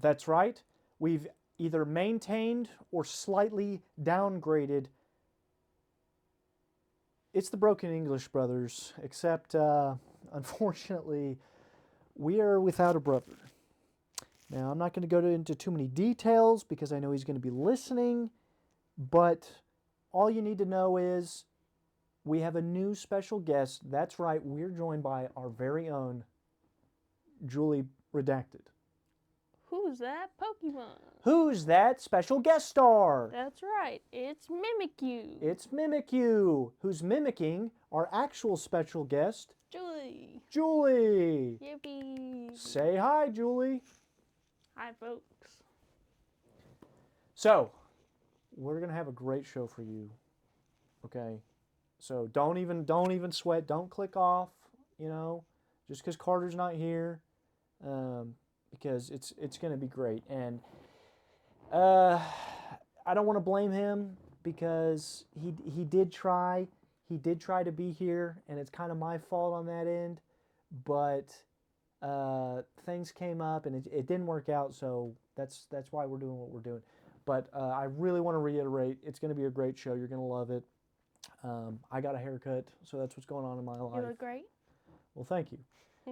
That's right. We've either maintained or slightly downgraded. It's the Broken English Brothers, except unfortunately, we are without a brother. Now, I'm not going to go into too many details because I know he's going to be listening, but all you need to know is we have a new special guest. That's right, we're joined by our very own Julie Redacted. Who's that Pokemon? Who's that special guest star? That's right, it's Mimikyu. It's Mimikyu, who's mimicking our actual special guest, Julie. Julie. Yippee. Say hi, Julie. Hi, folks. So, we're gonna have a great show for you. Okay, so don't even sweat. Don't click off. You know, just because Carter's not here, because it's gonna be great. And I don't want to blame him because he did try. He did try to be here, and it's kind of my fault on that end. But things came up, and it didn't work out. So that's why we're doing what we're doing. But I really want to reiterate, it's going to be a great show. You're going to love it. I got a haircut, so that's what's going on in my life. You look great. Well, thank you.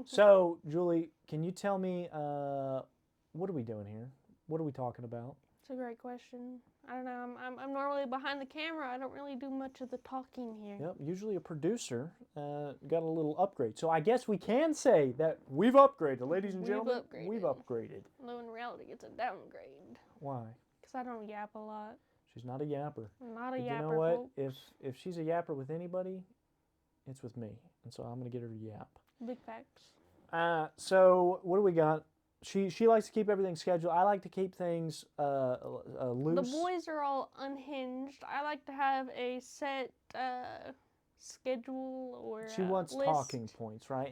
So, Julie, can you tell me what are we doing here? What are we talking about? It's a great question. I don't know. I'm normally behind the camera. I don't really do much of the talking here. Yep, usually a producer got a little upgrade. So I guess we can say that we've upgraded, ladies and gentlemen. We've upgraded. Though in reality, it's a downgrade. Why? Because I don't yap a lot. She's not a yapper. I'm not a But yapper, you know what? folks. If she's a yapper with anybody, it's with me. And so I'm going to get her to yap. Big facts. So what do we got? She likes to keep everything scheduled. I like to keep things loose. The boys are all unhinged. I like to have a set schedule or she wants list. talking points, right?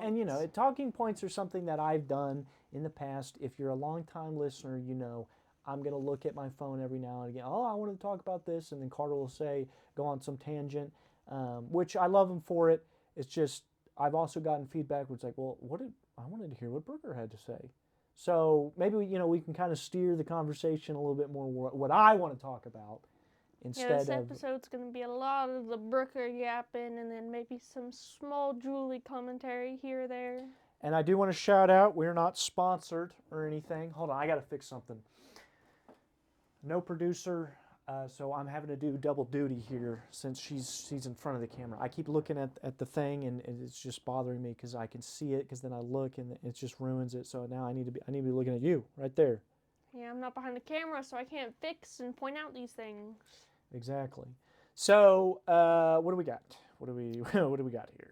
And you know, talking points are something that I've done in the past. If you're a long-time listener, you know I'm going to look at my phone every now and again. Oh, I want to talk about this, and then Carter will say, go on some tangent, which I love him for it. It's just I've also gotten feedback where it's like, well, I wanted to hear what Brooker had to say. So maybe we can kind of steer the conversation a little bit more what I want to talk about instead this episode's going to be a lot of the Brooker yapping and then maybe some small Julie commentary here or there. And I do want to shout out, we're not sponsored or anything. Hold on, I got to fix something. No producer, so I'm having to do double duty here since she's in front of the camera. I keep looking at the thing and it's just bothering me because I can see it because then I look and it just ruins it. So now I need to be looking at you right there. Yeah, I'm not behind the camera, so I can't fix and point out these things. Exactly. So what do we got? What do we got here?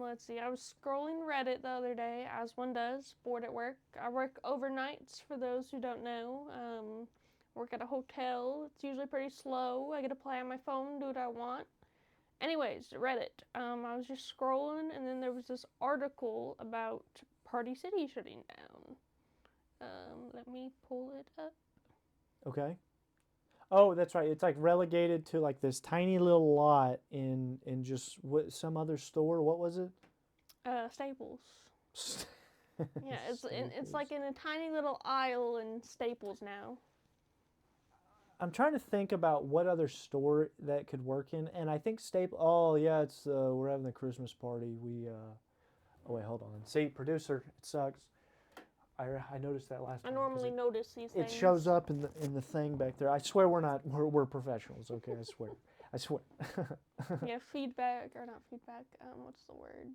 Let's see. I was scrolling Reddit the other day, as one does, bored at work. I work overnights, for those who don't know. Work at a hotel. It's usually pretty slow. I get to play on my phone, do what I want. Anyways, Reddit. I was just scrolling, and then there was this article about Party City shutting down. Let me pull it up. Okay. Oh, that's right. It's like relegated to like this tiny little lot in just some other store. What was it? Staples. Yeah, it's like in a tiny little aisle in Staples now. I'm trying to think about what other store that could work in, and I think Staple. Oh yeah, it's we're having the Christmas party. Oh wait, hold on. See, producer, it sucks. I noticed that last time. I normally notice these things. It shows up in the thing back there. I swear we're professionals. Okay, I swear. Yeah, feedback or not feedback. What's the word?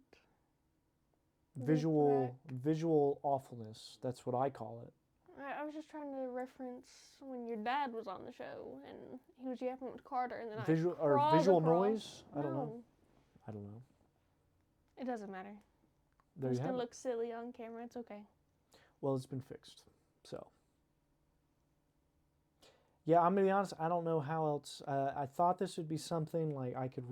Visual awfulness. That's what I call it. I was just trying to reference when your dad was on the show and he was yapping with Carter, and then visual noise. I don't know. It doesn't matter. There it's gonna look silly on camera. It's okay. Well, it's been fixed. So yeah, I'm gonna be honest. I don't know how else. I thought this would be something like I could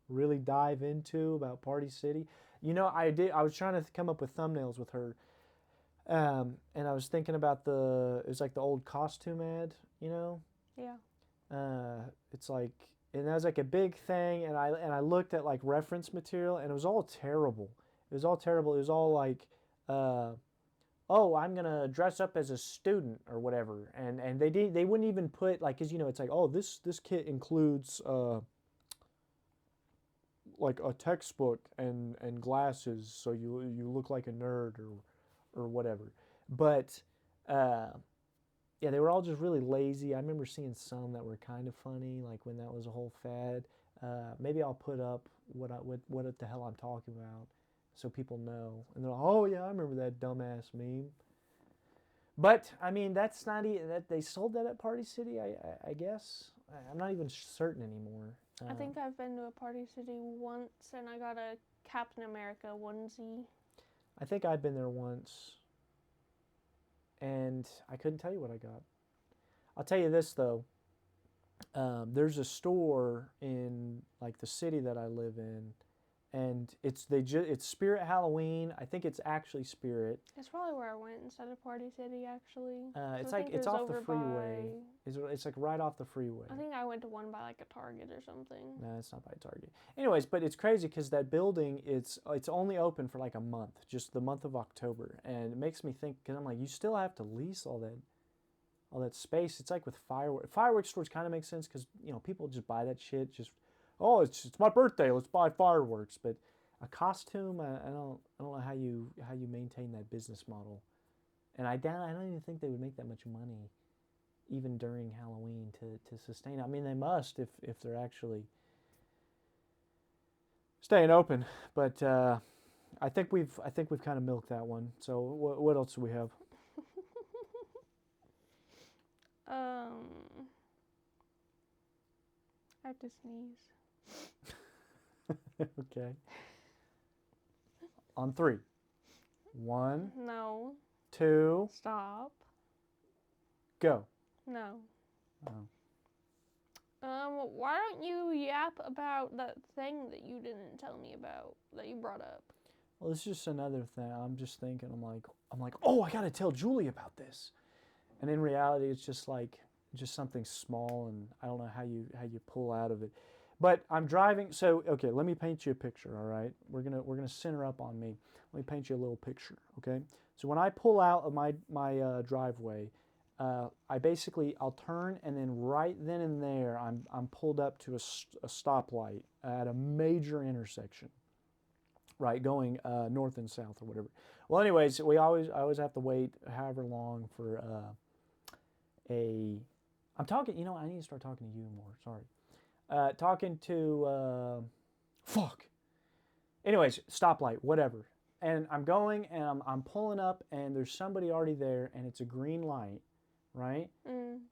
really dive into about Party City. You know, I was trying to come up with thumbnails with her. And I was thinking about it was like the old costume ad, you know? Yeah. It's like, and that was like a big thing, and I looked at like reference material, and it was all terrible. It was all terrible. It was all like oh, I'm gonna dress up as a student or whatever, and they wouldn't even put like, cause it's like, oh, this kit includes like a textbook and glasses, so you look like a nerd or whatever. But yeah, they were all just really lazy. I remember seeing some that were kind of funny, like when that was a whole fad. Maybe I'll put up what the hell I'm talking about, so people know. And they're like, oh yeah, I remember that dumbass meme. But I mean, that's not even that they sold that at Party City. I guess I'm not even certain anymore. I think I've been to a Party City once, and I got a Captain America onesie. I think I've been there once, and I couldn't tell you what I got. I'll tell you this though. There's a store in like the city that I live in, and it's Spirit Halloween. I think it's actually Spirit. That's probably where I went instead of Party City, actually. It's like it's off the freeway. It's like right off the freeway. I think I went to one by like a Target or something. No, it's not by Target. Anyways, but it's crazy because that building it's only open for like a month, just the month of October, and it makes me think because I'm like, you still have to lease all that space. It's like with fireworks stores kind of makes sense because people just buy that shit just. Oh, it's my birthday. Let's buy fireworks. But a costume, I don't know how you maintain that business model. And I don't even think they would make that much money, even during Halloween, to sustain. I mean, they must if they're actually staying open. But I think we've kind of milked that one. So what else do we have? I have to sneeze. Okay. On 3. 1. No. 2. Stop. Go. No. Oh. Why don't you yap about that thing that you didn't tell me about that you brought up? Well, it's just another thing. I'm just thinking. I'm like, oh, I gotta tell Julie about this. And in reality, it's just something small, and I don't know how you pull out of it. But I'm driving, so okay, let me paint you a picture, all right? We're gonna center up on me. Let me paint you a little picture, okay? So when I pull out of my driveway, I'll turn, and then right then and there, I'm pulled up to a stoplight at a major intersection, right, going north and south or whatever. Well, anyways, I always have to wait however long for I'm talking, I need to start talking to you more, sorry. Talking to, fuck. Anyways, stoplight, whatever. And I'm going, and I'm pulling up, and there's somebody already there, and it's a green light, right?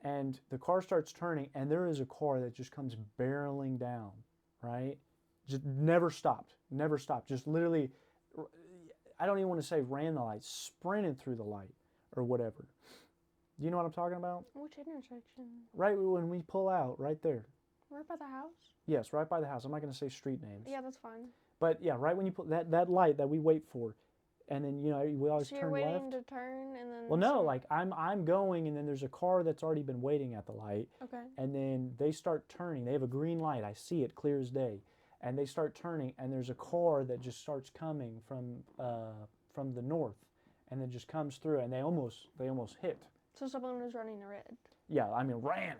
And the car starts turning, and there is a car that just comes barreling down, right? Just never stopped. Just literally, I don't even want to say ran the light, sprinted through the light or whatever. Do you know what I'm talking about? Which intersection? Right when we pull out, right there. Right by the house? Yes, right by the house. I'm not going to say street names. Yeah, that's fine. But yeah, right when you put that light that we wait for, and then we always turn left. So you're waiting to turn, and then. Well, no, like I'm going, and then there's a car that's already been waiting at the light. Okay. And then they start turning. They have a green light. I see it clear as day. And they start turning, and there's a car that just starts coming from the north, and then just comes through, and they almost hit. So someone was running a red. Yeah, I mean ran it.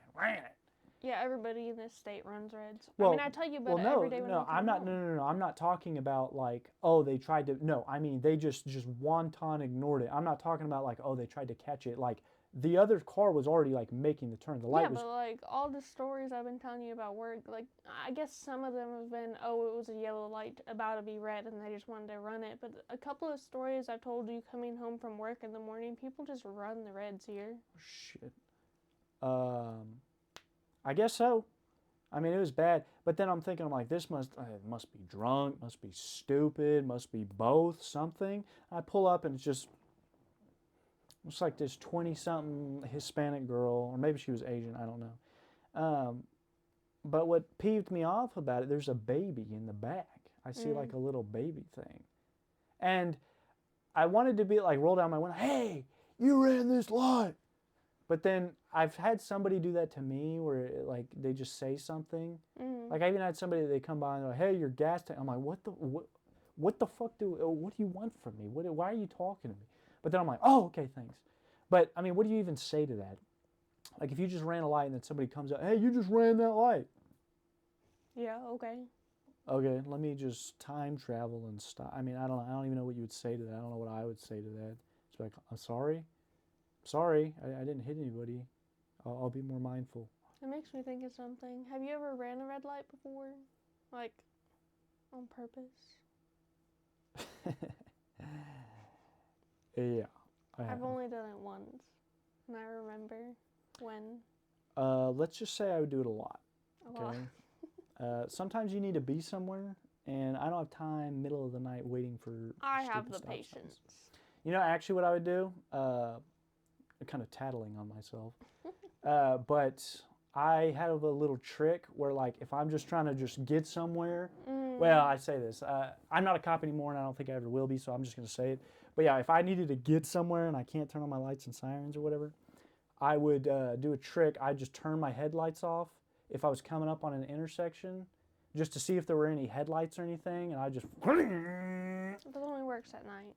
Yeah, everybody in this state runs reds. Well, I mean, I tell you about it every day when I come home. No. I'm not talking about like, oh, they tried to. No, I mean they just wanton ignored it. I'm not talking about like, oh, they tried to catch it. Like the other car was already like making the turn. The light was. Yeah, but like all the stories I've been telling you about work, like I guess some of them have been, oh, it was a yellow light about to be red, and they just wanted to run it. But a couple of stories I've told you coming home from work in the morning, people just run the reds here. Shit. I guess so. I mean, it was bad. But then I'm thinking, I'm like, this must be drunk, must be stupid, must be both, something. I pull up, and it's like this 20-something Hispanic girl, or maybe she was Asian, I don't know. But what peeved me off about it, there's a baby in the back. I see like a little baby thing. And I wanted to be like, roll down my window, hey, you ran this light. But then I've had somebody do that to me where like they just say something. Like I even had somebody, they come by and they're like, hey, your gas tank. I'm like, what the fuck what do you want from me? Why are you talking to me? But then I'm like, oh, okay, thanks. But, I mean, what do you even say to that? Like, if you just ran a light and then somebody comes up, hey, you just ran that light. Yeah, okay. Okay, let me just time travel and stop. I mean, I don't even know what you would say to that. I don't know what I would say to that. It's like, I'm sorry. I didn't hit anybody. I'll be more mindful. It makes me think of something. Have you ever ran a red light before? Like, on purpose? Yeah, I I've have. only done it once. And I remember when. Let's just say I would do it a lot. A lot. Sometimes you need to be somewhere, and I don't have time middle of the night waiting for I stupid have the stop patience. signs. You know, actually what I would do, kind of tattling on myself, but I have a little trick where, like, if I'm just trying to just get somewhere, well, I say this, I'm not a cop anymore, and I don't think I ever will be, so I'm just going to say it. But yeah, if I needed to get somewhere and I can't turn on my lights and sirens or whatever, I would do a trick. I'd just turn my headlights off if I was coming up on an intersection, just to see if there were any headlights or anything, and I just. It only works at night.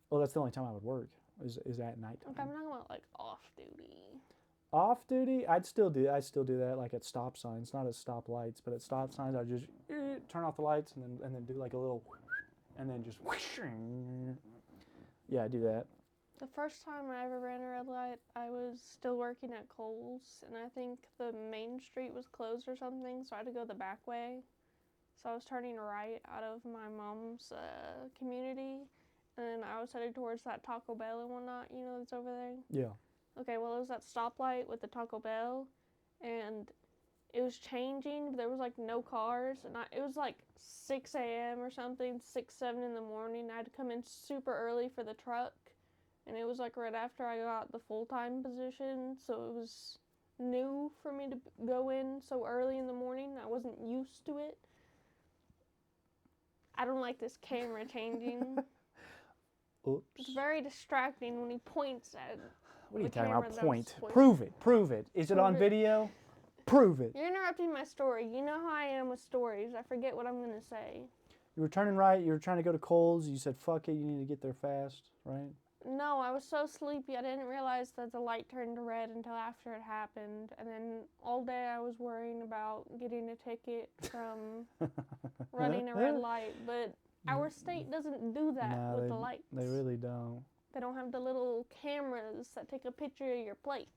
Well, that's the only time I would work. Is at night. Okay, I'm talking about like off duty. Off duty, I'd still do that, like at stop signs, not at stop lights, but at stop signs, I'd just turn off the lights and then do like a little, and then just. Yeah, I do that. The first time I ever ran a red light, I was still working at Kohl's, and I think the main street was closed or something, so I had to go the back way. So I was turning right out of my mom's community, and I was headed towards that Taco Bell and whatnot, you know, that's over there. Yeah. Okay, well, it was that stoplight with the Taco Bell, and it was changing, but there was like no cars, and it was like 6 a.m. or something, 6, 7 in the morning. I had to come in super early for the truck. And it was like right after I got the full-time position, so it was new for me to go in so early in the morning. I wasn't used to it. I don't like this camera changing. Oops. It's very distracting when he points at What are you the talking camera about? that I was Point. pointing. Prove it. Prove it. Is it on video? Prove it. You're interrupting my story. You know how I am with stories. I forget what I'm going to say. You were turning right. You were trying to go to Kohl's. You said, fuck it. You need to get there fast, right? No, I was so sleepy I didn't realize that the light turned red until after it happened. And then all day I was worrying about getting a ticket from running a red light. But our state doesn't do that with the lights. They really don't. They don't have the little cameras that take a picture of your plate.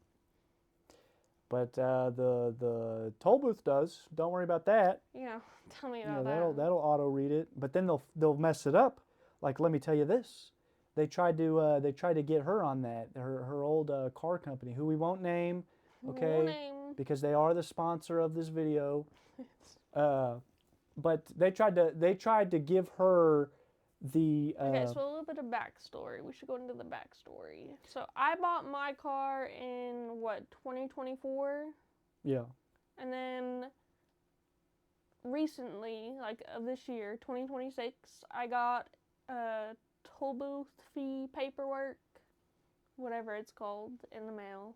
But the toll booth does. Don't worry about that. Yeah, tell me about that. That'll auto read it. But then they'll mess it up. Like, let me tell you this. They tried to get her on that. Her old car company, who we won't name, okay? Won't name. Because they are the sponsor of this video. But they tried to give her the. Okay, so a little bit of backstory. We should go into the backstory. So I bought my car in 2024. Yeah. And then recently, like of this year, 2026, I got toll booth fee paperwork, whatever it's called, in the mail.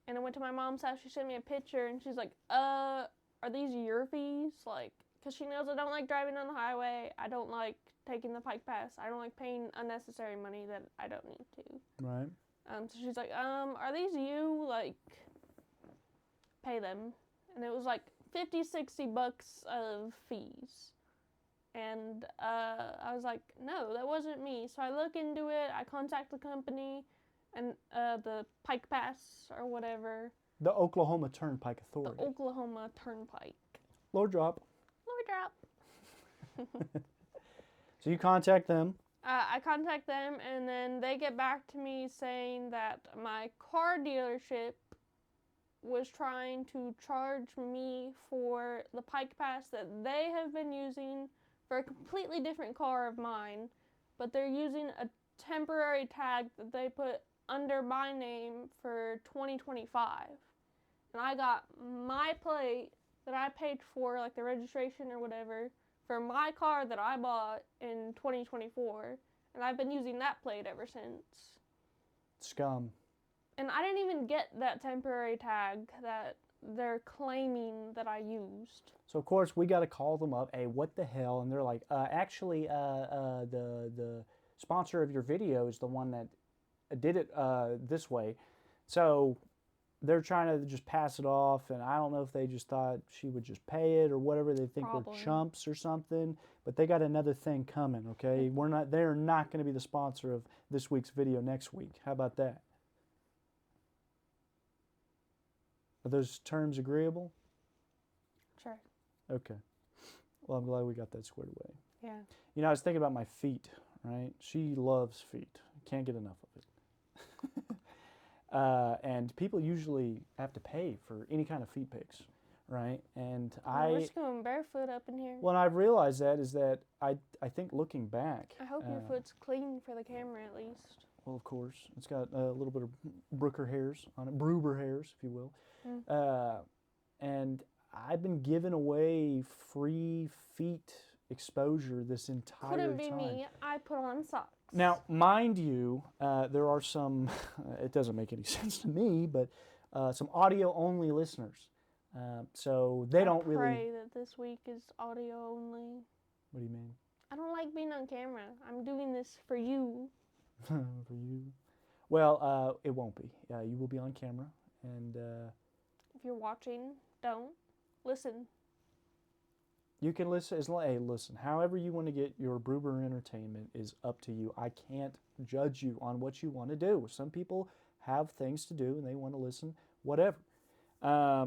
And I went to my mom's house. She sent me a picture, and she's like, are these your fees? Like, because she knows I don't like driving on the highway. I don't like taking the Pike Pass. I don't like paying unnecessary money that I don't need to. Right. So she's like, are these you? Like, pay them. And it was like $50-$60 of fees. And I was like, no, that wasn't me. So I look into it. I contact the company and the Pike Pass or whatever. The Oklahoma Turnpike Authority. The Oklahoma Turnpike. Lower drop. Lower drop. So you contact them. I contact them, and then they get back to me saying that my car dealership was trying to charge me for the Pike Pass that they have been using for a completely different car of mine, but they're using a temporary tag that they put under my name for 2025. And I got my plate that I paid for, like the registration or whatever, for my car that I bought in 2024, and I've been using that plate ever since. Scum. And I didn't even get that temporary tag that they're claiming that I used. So of course we got to call them up. Hey, what the hell? And they're like, actually, the sponsor of your video is the one that did it this way. So they're trying to just pass it off, and I don't know if they just thought she would just pay it or whatever. They think we're chumps or something, but they got another thing coming, okay? They're not going to be the sponsor of this week's video next week. How about that? Are those terms agreeable? Sure. Okay. Well, I'm glad we got that squared away. Yeah. You know, I was thinking about my feet, right? She loves feet. Can't get enough of it. And people usually have to pay for any kind of feet pics, right? And we're just going barefoot up in here. Well, I've realized that is that I think looking back. I hope your foot's clean for the camera at least. Well, of course. It's got a little bit of Brooker hairs on it, Broober hairs, if you will. And I've been giving away free feet exposure this entire time. Couldn't be me. I put on socks. Now, mind you, there are some, it doesn't make any sense to me, but some audio-only listeners. So they don't really... I pray that this week is audio only. What do you mean? I don't like being on camera. I'm doing this for you. For you? Well, it won't be. You will be on camera, and... if you're watching, don't. Listen. You can listen. Hey, listen. However you want to get your Broober entertainment is up to you. I can't judge you on what you want to do. Some people have things to do and they want to listen. Whatever.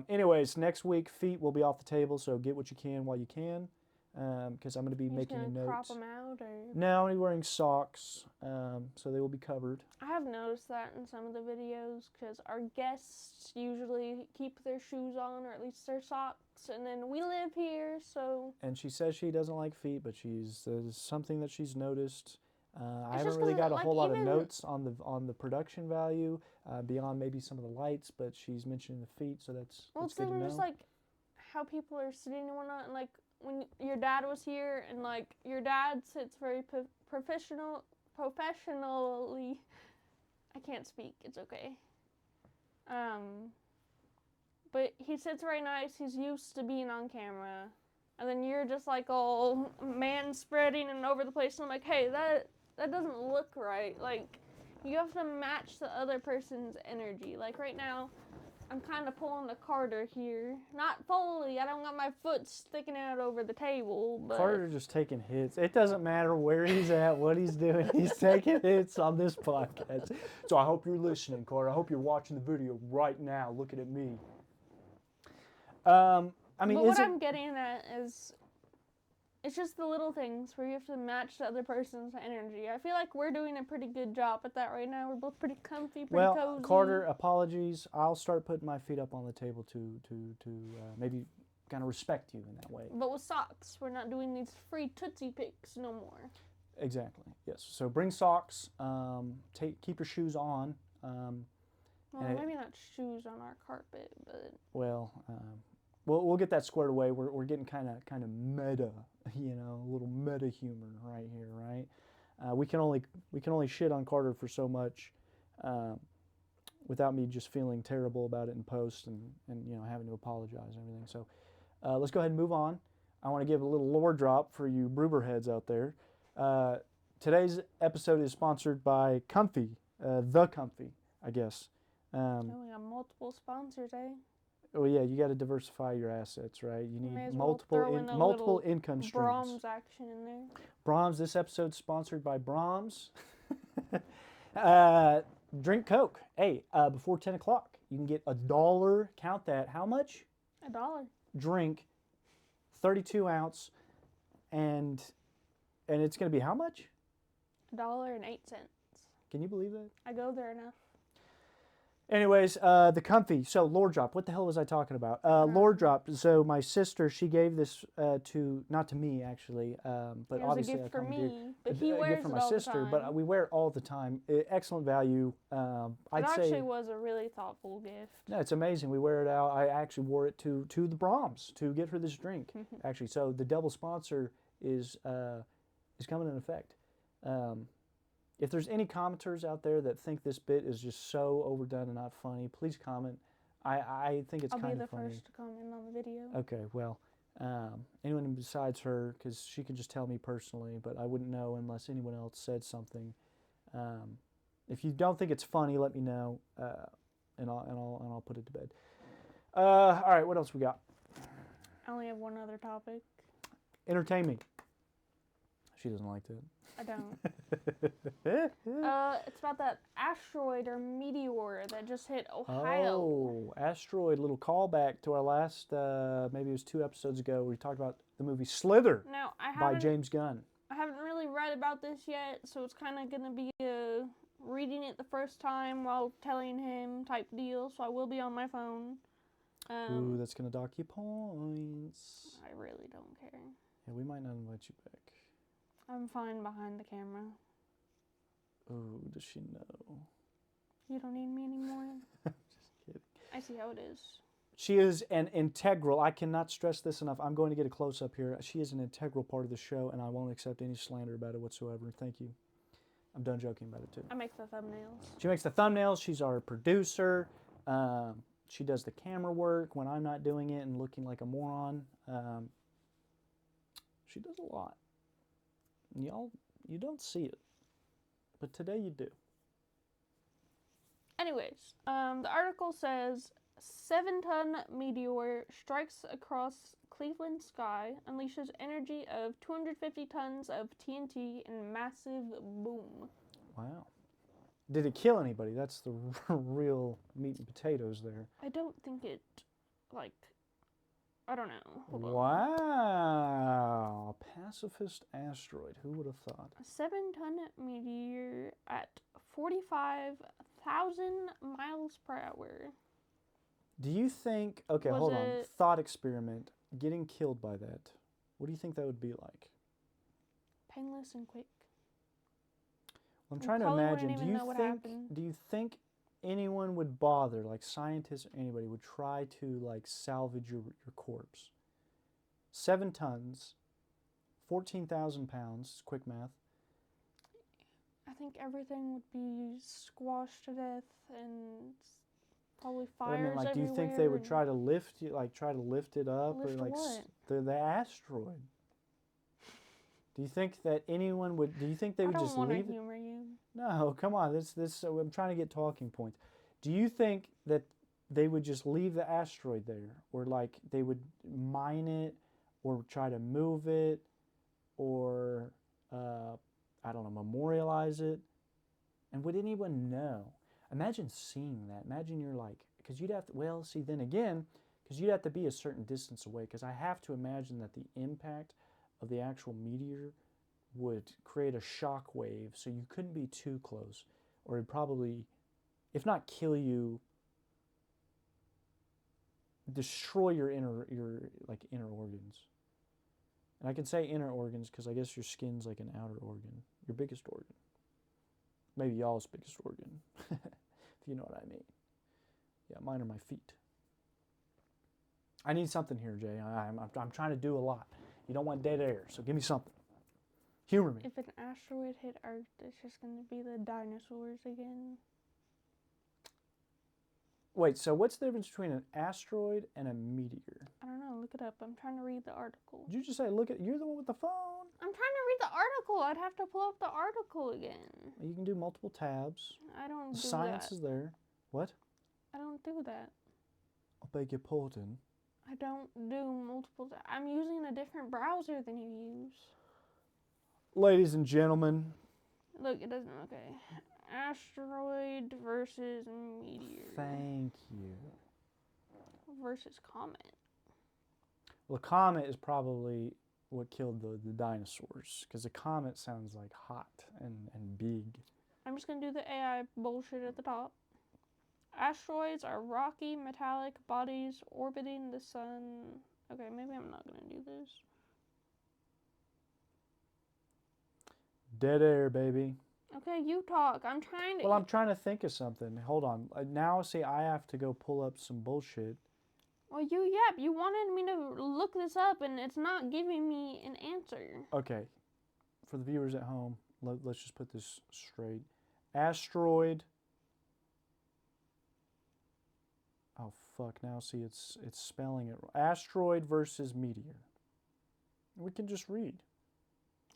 Anyways, next week feet will be off the table, so get what you can while you can. Because I'm going to be making a note. Crop them out, or? No, I'm wearing socks, so they will be covered. I have noticed that in some of the videos, because our guests usually keep their shoes on, or at least their socks, and then we live here, so. And she says she doesn't like feet, but there's something that she's noticed. I haven't really got a whole lot of notes on the production value beyond maybe some of the lights, but she's mentioning the feet, so that's good to know. Just like how people are sitting and whatnot, and like when your dad was here, and like your dad sits very professionally. I can't speak. It's okay. But he sits very nice. He's used to being on camera, and then you're just like all man spreading and over the place. And I'm like, hey, that doesn't look right. Like, you have to match the other person's energy. Like right now, I'm kind of pulling the Carter here. Not fully. I don't got my foot sticking out over the table. But Carter's just taking hits. It doesn't matter where he's at, what he's doing. He's taking hits on this podcast. So I hope you're listening, Carter. I hope you're watching the video right now, looking at me. I mean, but what I'm getting at is, it's just the little things where you have to match the other person's energy. I feel like we're doing a pretty good job at that right now. We're both pretty comfy, pretty cozy. Well, Carter, apologies. I'll start putting my feet up on the table to maybe kind of respect you in that way. But with socks, we're not doing these free Tootsie Picks no more. Exactly. Yes. So bring socks. Keep your shoes on. Well, maybe not shoes on our carpet, but. Well. We'll get that squared away. We're getting kind of meta, a little meta humor right here, right? We can only shit on Carter for so much, without me just feeling terrible about it in post and having to apologize and everything. So let's go ahead and move on. I want to give a little lore drop for you Broober heads out there. Today's episode is sponsored by Comfy, the Comfy, I guess. We got multiple sponsors, eh? Oh yeah, you got to diversify your assets, right? You need multiple income streams. Brahms action in there. Brahms. This episode's sponsored by Brahms. Drink Coke. Hey, before 10 o'clock, you can get $1. Count that. How much? $1. Drink, 32 ounce, and it's going to be how much? $1.08. Can you believe that? I go there enough. Anyways, the Comfy. So, lore drop. What the hell was I talking about? Lore drop. So, my sister, she gave this not to me, actually, but obviously it was a gift for me. But he wears it for it my all sister, the time. but we wear it all the time. Excellent value. It actually was a really thoughtful gift. No, it's amazing. We wear it out. I actually wore it to the Brahms to get her this drink. Actually, so the double sponsor is coming in effect. If there's any commenters out there that think this bit is just so overdone and not funny, please comment. I think it's kind of funny. I'll be the first to comment on the video. Okay, well, Anyone besides her, because she can just tell me personally, but I wouldn't know unless anyone else said something. If you don't think it's funny, let me know, and I'll put it to bed. All right, what else we got? I only have one other topic. Entertain me. She doesn't like that. I don't. It's about that asteroid or meteor that just hit Ohio. Oh, asteroid. Little callback to our last, maybe it was 2 episodes ago, where we talked about the movie Slither Now, by James Gunn. I haven't really read about this yet, so it's kind of going to be reading it the first time while telling him type deal, so I will be on my phone. Ooh, that's going to dock you points. I really don't care. Yeah, we might not invite you back. I'm fine behind the camera. Ooh, does she know? You don't need me anymore? Just kidding. I see how it is. She is an integral, I cannot stress this enough, I'm going to get a close-up here. She is an integral part of the show, and I won't accept any slander about it whatsoever. Thank you. I'm done joking about it, too. I make the thumbnails. She makes the thumbnails. She's our producer. She does the camera work when I'm not doing it and looking like a moron. She does a lot. Y'all, you don't see it, but today you do. Anyways, the article says 7-ton meteor strikes across Cleveland sky, unleashes energy of 250 tons of TNT in massive boom. Wow. Did it kill anybody? That's the real meat and potatoes there. I don't think it, I don't know. Hold on. Wow. Pacifist asteroid. Who would have thought? A 7-ton meteor at 45,000 miles per hour. Do you think, okay, hold on. Thought experiment. Getting killed by that. What do you think that would be like? Painless and quick. I'm trying to imagine. Do you think anyone would bother, like scientists or anybody, would try to like salvage your corpse? 7 tons, 14,000 pounds, quick math. I think everything would be squashed to death and probably fires everywhere. Do you think they would try to lift you, try to lift it up, lift or like what? the asteroid? Do you think that anyone would? Do you think they would just leave it? I don't want to humor you. No, come on. This. I'm trying to get talking points. Do you think that they would just leave the asteroid there, or like they would mine it, or try to move it, or I don't know, memorialize it? And would anyone know? Imagine seeing that. Imagine you're like, because you'd have to. Well, see, then again, because you'd have to be a certain distance away. Because I have to imagine that the impact of the actual meteor would create a shock wave, so you couldn't be too close, or it'd probably, if not kill you, destroy your inner organs. And I can say inner organs because I guess your skin's like an outer organ, your biggest organ, maybe y'all's biggest organ, if you know what I mean. Yeah, mine are my feet. I need something here, Jay. I'm trying to do a lot. You don't want dead air, so give me something. Humor me. If an asteroid hit Earth, it's just going to be the dinosaurs again. Wait, so what's the difference between an asteroid and a meteor? I don't know. Look it up. I'm trying to read the article. Did you just say, you're the one with the phone? I'm trying to read the article. I'd have to pull up the article again. You can do multiple tabs. I don't do that. Science is there. What? I don't do that. I beg your pardon. I don't do multiple tabs. I'm using a different browser than you use. Ladies and gentlemen. Look, it doesn't. Okay. Asteroid versus meteor. Thank you. Versus comet. Well, a comet is probably what killed the dinosaurs, because a comet sounds like hot and big. I'm just going to do the AI bullshit at the top. Asteroids are rocky, metallic bodies orbiting the sun. Okay, maybe I'm not going to do this. Dead air, baby. Okay, you talk. I'm trying to... Well, I'm trying to think of something. Hold on. Now, see, I have to go pull up some bullshit. Well, you wanted me to look this up, and it's not giving me an answer. Okay. For the viewers at home, let's just put this straight. Asteroid. Oh, fuck. Now see, it's spelling it. Asteroid versus meteor. We can just read.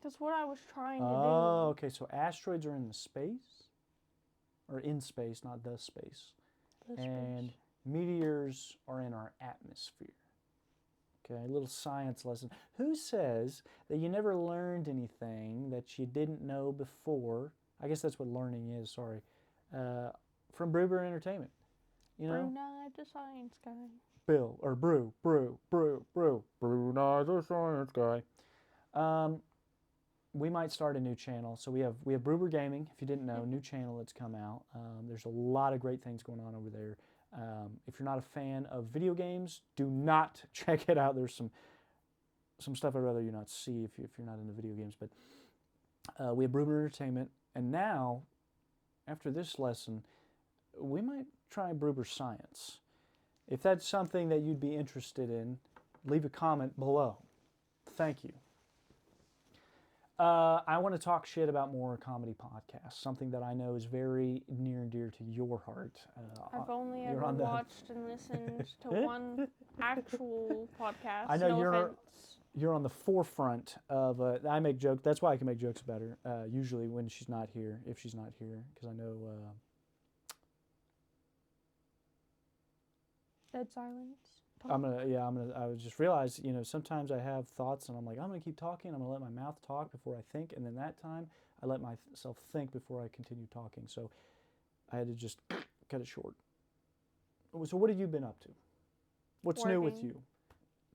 That's what I was trying to do. Oh, okay. So asteroids are in the space, or in space, not the space. And meteors are in our atmosphere. Okay, a little science lesson. Who says that you never learned anything that you didn't know before? I guess that's what learning is, sorry. From Brooker Entertainment. You know? Brunei the science guy. Bill, or Brew. Brunei the science guy. We might start a new channel. So we have Brooker Gaming, if you didn't know, new channel that's come out. There's a lot of great things going on over there. If you're not a fan of video games, do not check it out. There's some stuff I'd rather you not see if you're not into video games. But we have Brooker Entertainment, and now, after this lesson, we might try Brooker Science. If that's something that you'd be interested in, leave a comment below. Thank you. I want to talk shit about more comedy podcasts, something that I know is very near and dear to your heart. I've only ever watched and listened to one actual podcast. I know no offense. You're on the forefront of. I make jokes. That's why I can make jokes about her. Usually when she's not here, if she's not here, because I know. Dead silence. I was just realized, sometimes I have thoughts and I'm like, I'm gonna keep talking. I'm gonna let my mouth talk before I think, and then that time I let myself think before I continue talking. So I had to just cut it short. So what have you been up to? What's new with you?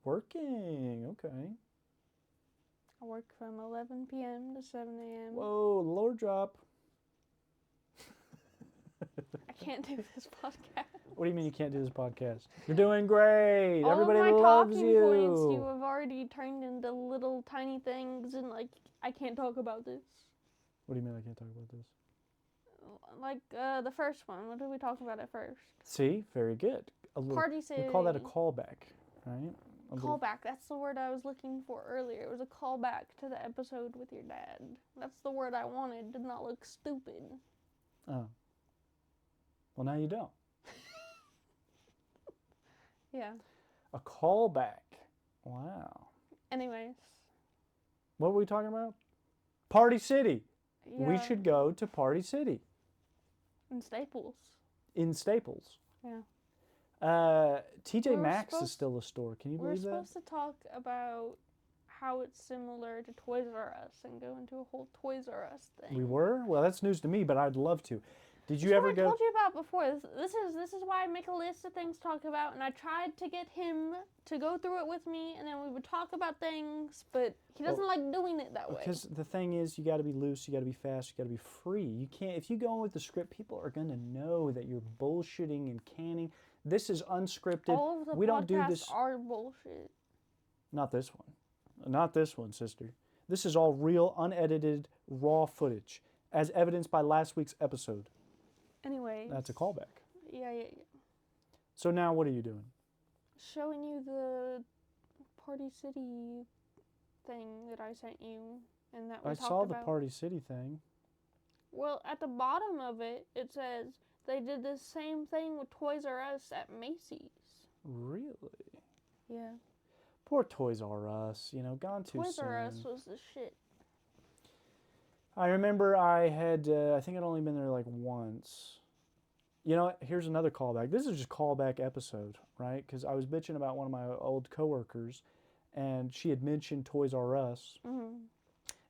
Working. Okay. I work from 11 p.m. to 7 a.m. Whoa, lower drop. I can't do this podcast. What do you mean you can't do this podcast? You're doing great. All Everybody of my loves talking you. points you have already turned into little tiny things, and I can't talk about this. What do you mean I can't talk about this? The first one. What did we talk about at first? See, very good. Party City. We call that a callback, right? Callback. That's the word I was looking for earlier. It was a callback to the episode with your dad. That's the word I wanted. Did not look stupid. Oh. Well, now you don't. Yeah. A callback. Wow. Anyways. What were we talking about? Party City. Yeah. We should go to Party City. In Staples. In Staples. Yeah. TJ Maxx is still a store. Can you believe that? We're supposed to talk about how it's similar to Toys R Us and go into a whole Toys R Us thing. We were? Well, that's news to me, but I'd love to. Did you ever go? I told you about before. This is why I make a list of things to talk about, and I tried to get him to go through it with me, and then we would talk about things, but he doesn't like doing it that way. Because the thing is, you got to be loose, you got to be fast, you got to be free. You can't. If you go in with the script, people are gonna know that you're bullshitting and canning. This is unscripted. All of the we don't do podcasts this. are bullshit. Not this one. Not this one, sister. This is all real, unedited, raw footage, as evidenced by last week's episode. Anyway. That's a callback. Yeah. So now what are you doing? Showing you the Party City thing that I sent you and that we talked about. I saw the Party City thing. Well, at the bottom of it, it says they did the same thing with Toys R Us at Macy's. Really? Yeah. Poor Toys R Us, gone too soon. Toys R Us was the shit. I remember I had, I think I'd only been there like once. You know what? Here's another callback. This is just callback episode, right? Because I was bitching about one of my old coworkers, and she had mentioned Toys R Us. Mm-hmm. And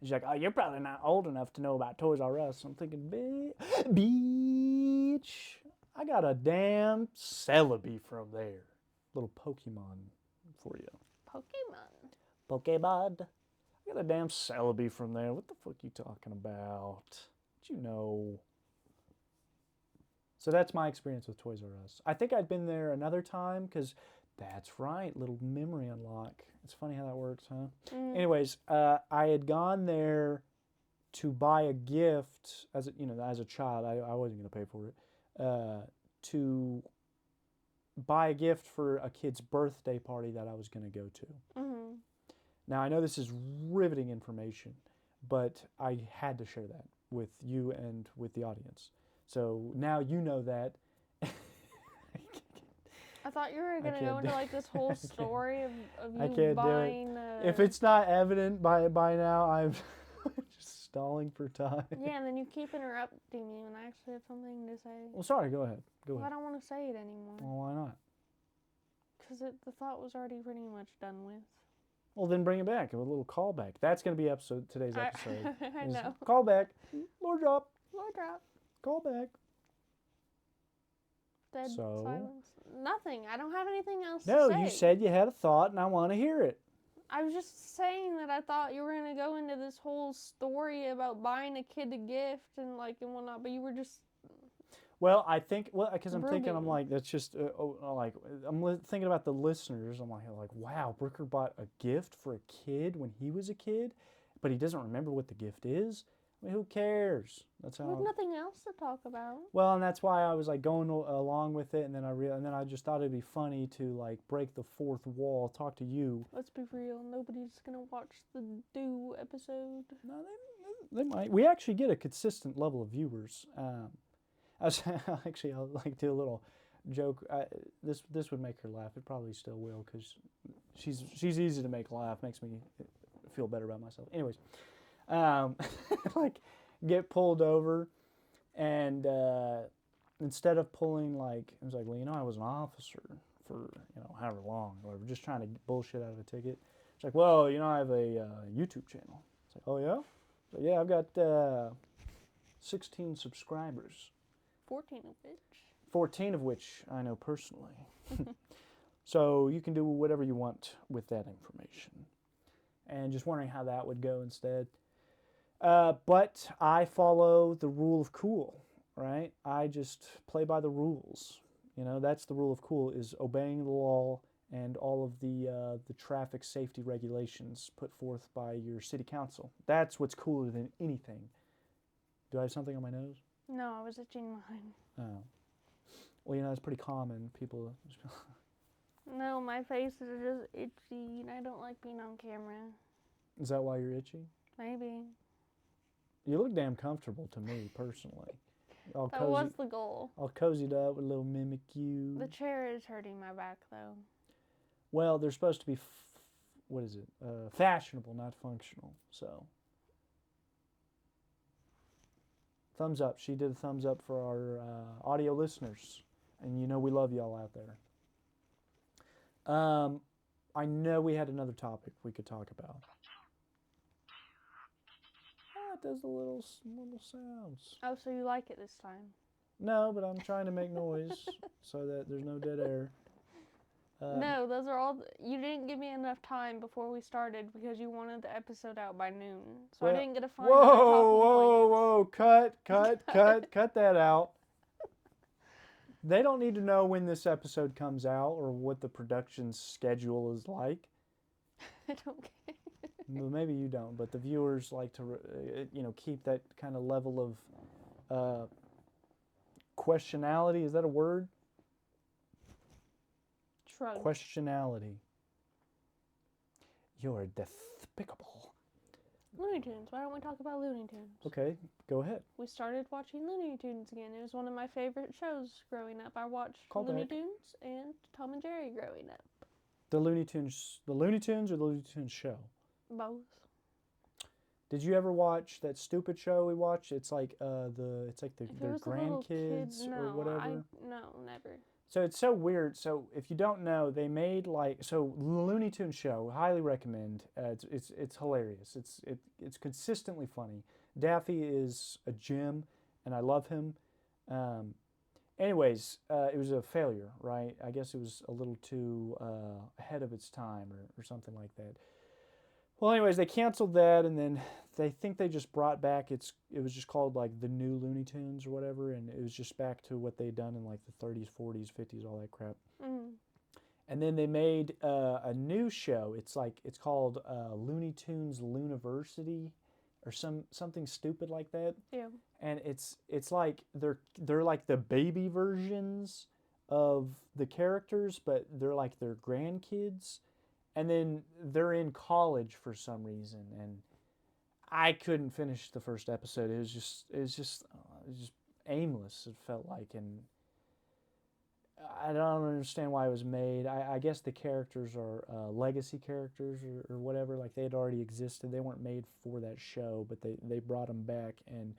she's like, oh, you're probably not old enough to know about Toys R Us. I'm thinking, bitch, I got a damn Celebi from there. Little Pokemon for you. Pokemon. I got a damn Celebi from there. What the fuck you talking about? What you know? So that's my experience with Toys R Us. I think I'd been there another time because that's right, little memory unlock. It's funny how that works, huh? Mm. Anyways, I had gone there to buy a gift as a child. I wasn't going to pay for it. To buy a gift for a kid's birthday party that I was going to go to. Mm-hmm. Now, I know this is riveting information, but I had to share that with you and with the audience. So now you know that. I thought you were gonna can't go into do- like this whole story of I you can't buying. do it. If it's not evident by now, I'm just stalling for time. Yeah, and then you keep interrupting me when I actually have something to say. Well, sorry. Go ahead. Go Well, I ahead. don't want to say it anymore. Well, why not? Because the thought was already pretty much done with. Well, then bring it back. A little callback. That's going to be today's episode. I know. Callback. Lord drop. Lord drop. Callback. Dead So? silence. Nothing. I don't have anything else to No, say. you said you had a thought, and I want to hear it. I was just saying that I thought you were going to go into this whole story about buying a kid a gift and whatnot, but you were just... Well, I think, because I'm thinking, I'm Brooding. like, that's just, thinking about the listeners. I'm like, wow, Brooker bought a gift for a kid when he was a kid, but he doesn't remember what the gift is. I mean, who cares? That's We have how. nothing else to talk about. Well, and that's why I was like going along with it, and then I just thought it'd be funny to like break the fourth wall, talk to you. Let's be real. Nobody's going to watch the Do episode. No, they might. We actually get a consistent level of viewers. I'll like do a little joke. This would make her laugh. It probably still will because she's easy to make laugh. Makes me feel better about myself. Anyways, like get pulled over, and instead of pulling like it was like, well, I was an officer for however long, or just trying to bullshit out of a ticket. It's like, well, I have a YouTube channel. It's like, oh yeah, so yeah, I've got 16 subscribers. 14 of which I know personally. So you can do whatever you want with that information. And just wondering how that would go instead. But I follow the rule of cool, right? I just play by the rules. That's the rule of cool, is obeying the law and all of the traffic safety regulations put forth by your city council. That's what's cooler than anything. Do I have something on my nose? No, I was itching mine. Oh. Well, it's pretty common. People. No, my face is just itchy, and I don't like being on camera. Is that why you're itchy? Maybe. You look damn comfortable to me, personally. All That cozy, was the goal. all cozied up with a little mimic you. The chair is hurting my back, though. Well, they're supposed to be, fashionable, not functional. So. Thumbs up. She did a thumbs up for our audio listeners. And we love y'all out there. I know we had another topic we could talk about. It does the little sounds. Oh, so you like it this time? No, but I'm trying to make noise so that there's no dead air. No, those are all... You didn't give me enough time before we started because you wanted the episode out by noon. So I didn't get to find my talking points. Cut that out. They don't need to know when this episode comes out or what the production schedule is like. I don't care. Well, maybe you don't, but the viewers like to, keep that kind of level of questionality. Is that a word? Shrug. Questionality. You're despicable. Looney Tunes. Why don't we talk about Looney Tunes? Okay, go ahead. We started watching Looney Tunes again. It was one of my favorite shows growing up. I watched Looney Tunes and Tom and Jerry growing up. The Looney Tunes or the Looney Tunes show? Both. Did you ever watch that stupid show we watched? It's like their grandkids or whatever. No, never. So it's so weird. So if you don't know, they made Looney Tunes show. Highly recommend. It's hilarious. It's consistently funny. Daffy is a gem, and I love him. Anyways, it was a failure, right? I guess it was a little too ahead of its time or something like that. Well, anyways, they canceled that, and then they think they just brought back it was just called like the new Looney Tunes or whatever, and it was just back to what they'd done in like the 30s, 40s, 50s, all that crap. Mm. And then they made a new show. It's called Looney Tunes Looniversity or something stupid like that. Yeah. And it's like they're like the baby versions of the characters, but they're like their grandkids. And then they're in college for some reason, and I couldn't finish the first episode. It was just aimless. It felt like, and I don't understand why it was made. I guess the characters are legacy characters or whatever. Like they had already existed. They weren't made for that show, but they brought them back. And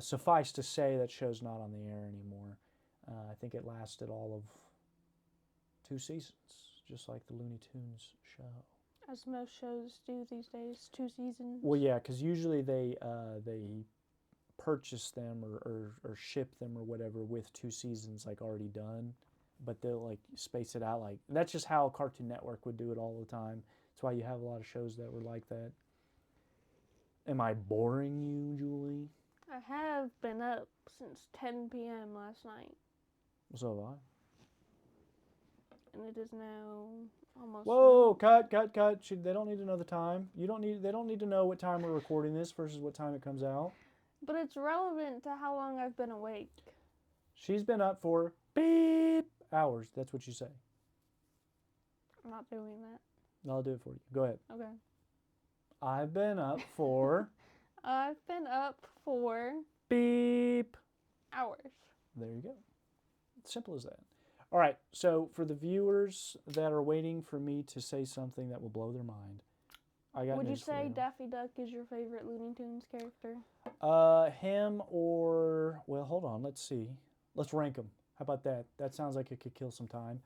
suffice to say, that show's not on the air anymore. I think it lasted all of 2 seasons, just like the Looney Tunes show. As most shows do these days, 2 seasons. Well, yeah, because usually they purchase them or ship them or whatever with 2 seasons like already done, but they'll like space it out. Like that's just how Cartoon Network would do it all the time. That's why you have a lot of shows that were like that. Am I boring you, Julie? I have been up since 10 p.m. last night. So have I. And it is now almost. Whoa! Cut! They don't need to know the time. They don't need to know what time we're recording this versus what time it comes out. But it's relevant to how long I've been awake. She's been up for beep hours. That's what you say. I'm not doing that. I'll do it for you. Go ahead. Okay. I've been up for I've been up for beep hours. There you go. Simple as that. All right. So for the viewers that are waiting for me to say something that will blow their mind, I got Would you news for say you. Daffy Duck is your favorite Looney Tunes character? Him or, well, hold on. Let's see. Let's rank them. How about that? That sounds like it could kill some time.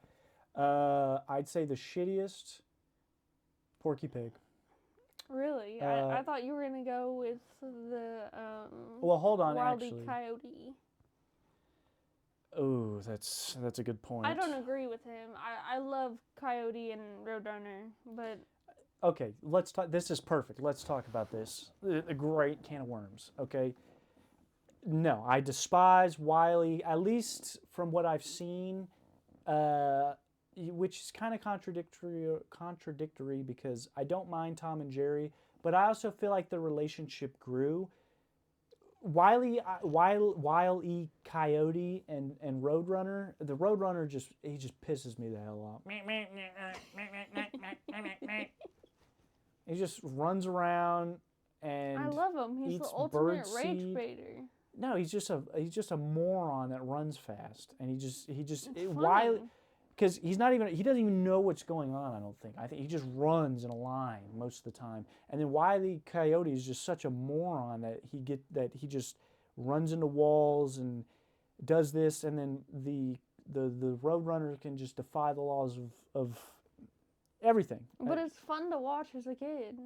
I'd say the shittiest, Porky Pig. Really? I thought you were going to go with the well, hold on, Wile E. actually. Coyote. Oh, that's a good point. I don't agree with him. I love Coyote and Roadrunner, but... Okay, let's talk. This is perfect. Let's talk about this. A great can of worms, okay? No, I despise Wiley, at least from what I've seen, which is kind of contradictory because I don't mind Tom and Jerry, but I also feel like the relationship grew. Wile E. Coyote and Roadrunner, the Roadrunner just pisses me the hell off. He just runs around and I love him. He's the ultimate rage baiter. No, he's just a moron that runs fast, and he just because he doesn't even know what's going on. I think he just runs in a line most of the time, and then Wile E. Coyote is just such a moron that he just runs into walls and does this, and then the Roadrunner can just defy the laws of everything. But it's fun to watch as a kid.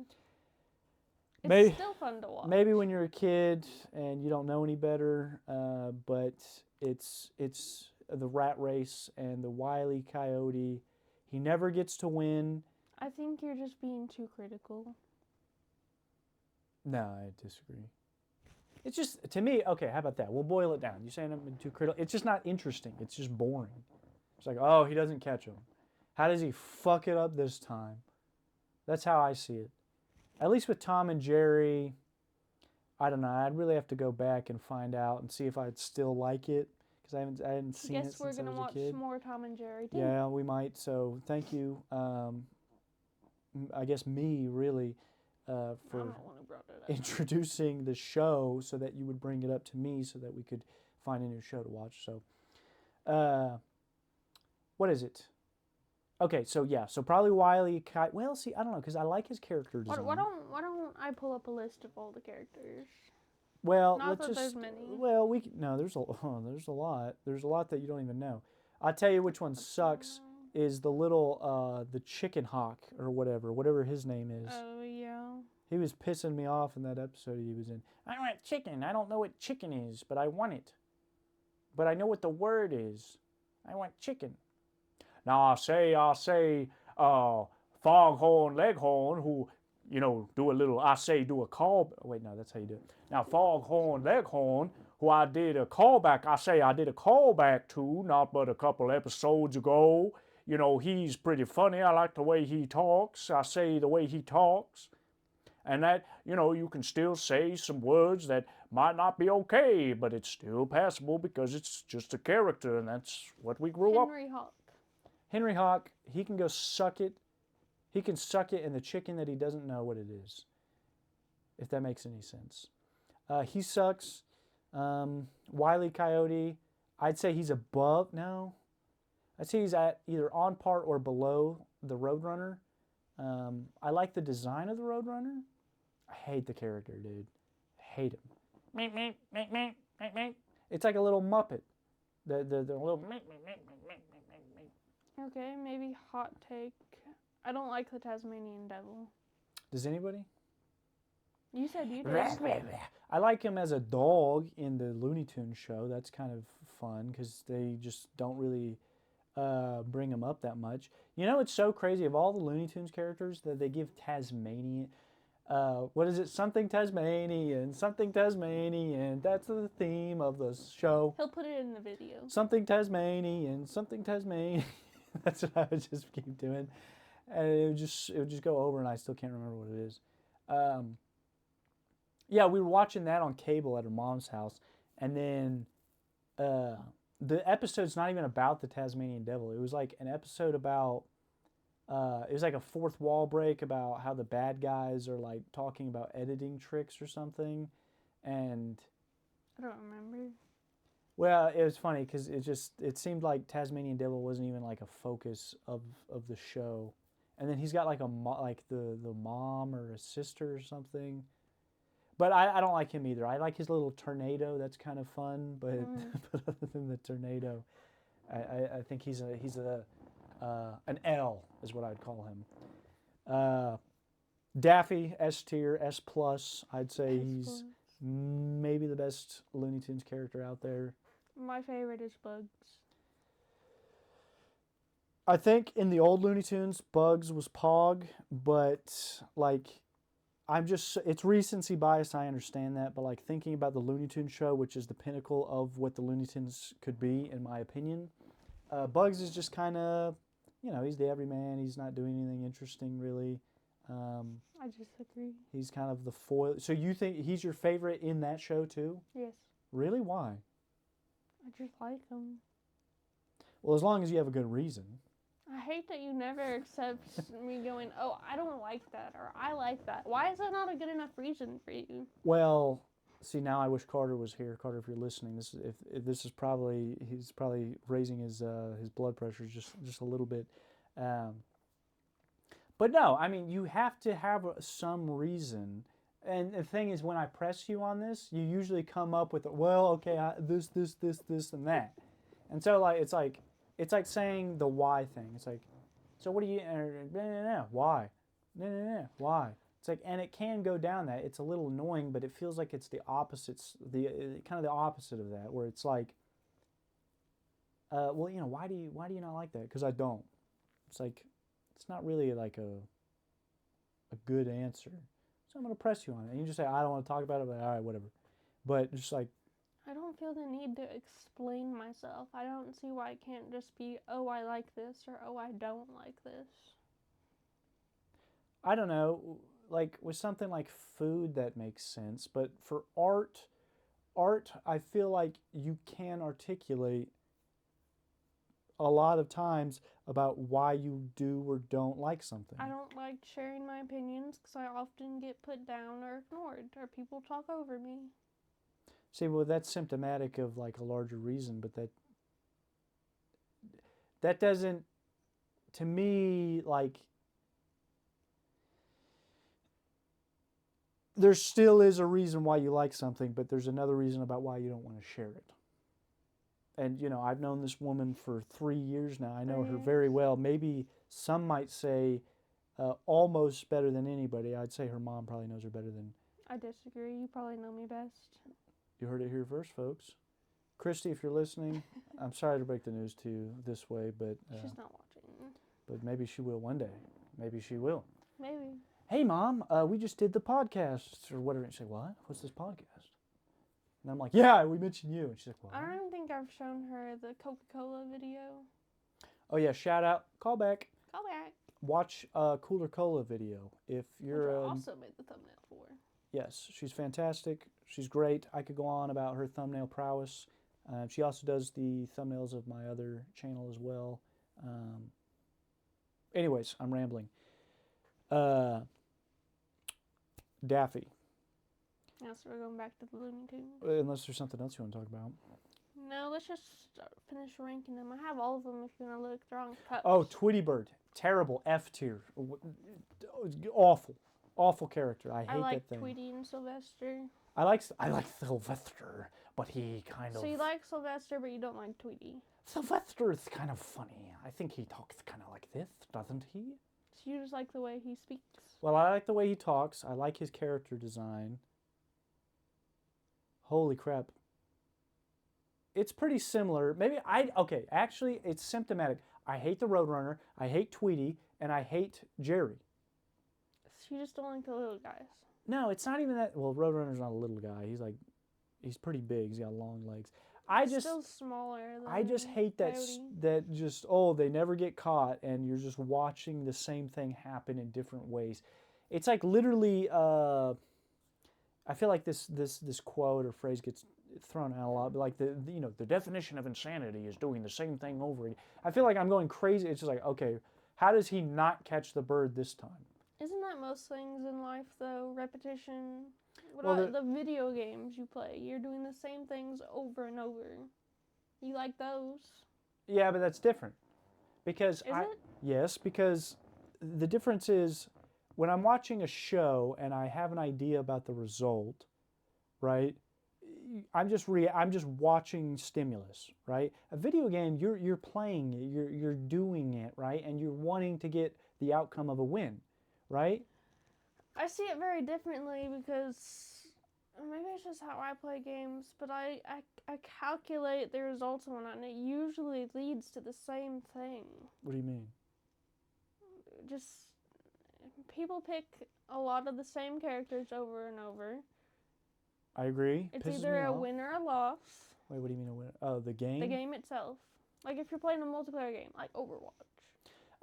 It's still fun to watch. Maybe when you're a kid and you don't know any better, but it's the rat race and the Wile E. Coyote. He never gets to win. I think you're just being too critical. No, I disagree. It's just, to me, okay, how about that? We'll boil it down. You're saying I'm too critical. It's just not interesting. It's just boring. It's like, oh, he doesn't catch him. How does he fuck it up this time? That's how I see it. At least with Tom and Jerry, I don't know. I'd really have to go back and find out and see if I'd still like it because I hadn't seen it since I was a kid. Guess we're gonna watch more Tom and Jerry too. Yeah, we might. So thank you. I guess me really for introducing the show so that you would bring it up to me so that we could find a new show to watch. So, what is it? Okay, so yeah, so probably Wile E. Coyote. Well, see, I don't know, because I like his character design. Why don't I pull up a list of all the characters? Well, Not that there's many. Well, there's a lot. There's a lot that you don't even know. I'll tell you which one sucks is the little the chicken hawk or whatever his name is. Oh yeah. He was pissing me off in that episode he was in. I want chicken. I don't know what chicken is, but I want it. But I know what the word is. I want chicken. Now I say, Foghorn Leghorn, who, do a call. Wait, no, that's how you do it. Now Foghorn Leghorn, who I did a callback. I did a callback to, not but a couple episodes ago. He's pretty funny. I like the way he talks. I say the way he talks. And that, you can still say some words that might not be okay, but it's still passable because it's just a character, and that's what we grew up. Henry Hawk, he can go suck it. He can suck it in the chicken that he doesn't know what it is, if that makes any sense. He sucks. Wile E. Coyote, I'd say he's above. No. I'd say he's at either on par or below the Roadrunner. I like the design of the Roadrunner. I hate the character, dude. I hate him. Meep, meep, meep, meep, meep, meep. It's like a little Muppet. The little meep, meep, meep, meep, meep, meep. Okay, maybe hot take. I don't like the Tasmanian devil. Does anybody? You said you did. I like him as a dog in the Looney Tunes show. That's kind of fun because they just don't really bring him up that much. You know, it's so crazy. Of all the Looney Tunes characters that they give Tasmanian, what is it? Something Tasmanian, something Tasmanian. That's the theme of the show. He'll put it in the video. Something Tasmanian, something Tasmanian. That's what I would just keep doing. And it would just go over, and I still can't remember what it is. Yeah, we were watching that on cable at her mom's house, and then the episode's not even about the Tasmanian devil. It was like an episode about it was like a fourth wall break about how the bad guys are like talking about editing tricks or something, and I don't remember. Well, it was funny because it seemed like Tasmanian devil wasn't even like a focus of the show, and then he's got like the mom or a sister or something. But I don't like him either. I like his little tornado. That's kind of fun. But, but other than the tornado, I think he's an L is what I'd call him. Daffy, S tier, S plus. I'd say he's maybe the best Looney Tunes character out there. My favorite is Bugs. I think in the old Looney Tunes, Bugs was Pog, but like it's recency bias, I understand that, but like thinking about the Looney Tunes show, which is the pinnacle of what the Looney Tunes could be, in my opinion, Bugs is just kind of, he's the everyman. He's not doing anything interesting, really. I disagree. He's kind of the foil. So you think he's your favorite in that show, too? Yes. Really? Why? I just like him. Well, as long as you have a good reason. I hate that you never accept me going, oh, I don't like that, or I like that. Why is that not a good enough reason for you? Well, see, now I wish Carter was here. Carter, if you're listening, he's probably raising his blood pressure just a little bit. But no, I mean, you have to have some reason. And the thing is, when I press you on this, you usually come up with, okay, this, and that. And so, it's like saying the why thing. It's like, so what do you, why? Why? It's like, and it can go down that. It's a little annoying, but it feels like it's the opposites, kind of the opposite of that, where it's like, why do you not like that? Because I don't. It's like, it's not really like a good answer. So I'm going to press you on it. And you just say, I don't want to talk about it, but all right, whatever. But just like, I don't feel the need to explain myself. I don't see why it can't just be, oh, I like this, or oh, I don't like this. I don't know, like with something like food that makes sense, but for art, I feel like you can articulate a lot of times about why you do or don't like something. I don't like sharing my opinions because I often get put down or ignored, or people talk over me. See, well, that's symptomatic of like a larger reason, but that doesn't, to me, like, there still is a reason why you like something, but there's another reason about why you don't want to share it. And, I've known this woman for 3 years now. I know her very well. Maybe some might say almost better than anybody. I'd say her mom probably knows her better than... I disagree. You probably know me best. You heard it here first, folks. Christy, if you're listening, I'm sorry to break the news to you this way, but... she's not watching. But maybe she will one day. Maybe she will. Maybe. Hey, Mom, we just did the podcast, or whatever. And she's like, what? What's this podcast? And I'm like, yeah, we mentioned you. And she's like, what? I don't think I've shown her the Coca-Cola video. Oh, yeah, shout out. Callback. Callback. Watch Cooler Cola video. If you're... Which I also made the thumbnail for. Yes, she's fantastic. She's great. I could go on about her thumbnail prowess. She also does the thumbnails of my other channel as well. Anyways, I'm rambling. Daffy. Yeah, so we're going back to the Looney Tunes. Unless there's something else you want to talk about. No, let's just finish ranking them. I have all of them if you want to look. They're on cups. Oh, Tweety Bird. Terrible. F tier. Awful. Awful character. I hate I like that thing. Tweety and Sylvester. I like Sylvester, but he kind of... So you like Sylvester, but you don't like Tweety. Sylvester is kind of funny. I think he talks kind of like this, doesn't he? So you just like the way he speaks? Well, I like the way he talks. I like his character design. Holy crap. It's pretty similar. Okay, actually, it's symptomatic. I hate the Roadrunner, I hate Tweety, and I hate Jerry. So you just don't like the little guys? No, it's not even that. Well, Roadrunner's not a little guy. He's pretty big. He's got long legs. Still smaller than I just hate that they never get caught, and you're just watching the same thing happen in different ways. It's like literally. I feel like this quote or phrase gets thrown out a lot, but like the definition of insanity is doing the same thing over again. I feel like I'm going crazy. It's just like, okay, how does he not catch the bird this time? Isn't that most things in life though? Repetition. What about the video games you play? You're doing the same things over and over. You like those? Yeah, but that's different. Because Is it? Because the difference is when I'm watching a show and I have an idea about the result, right? I'm just watching stimulus, right? A video game, you're playing it, you're doing it, right? And you're wanting to get the outcome of a win, right? I see it very differently because maybe it's just how I play games, but I calculate the results and whatnot, and it usually leads to the same thing. What do you mean? Just people pick a lot of the same characters over and over. I agree. It's either a win or a loss. Wait, what do you mean a win? Oh, the game? The game itself. Like if you're playing a multiplayer game, like Overwatch.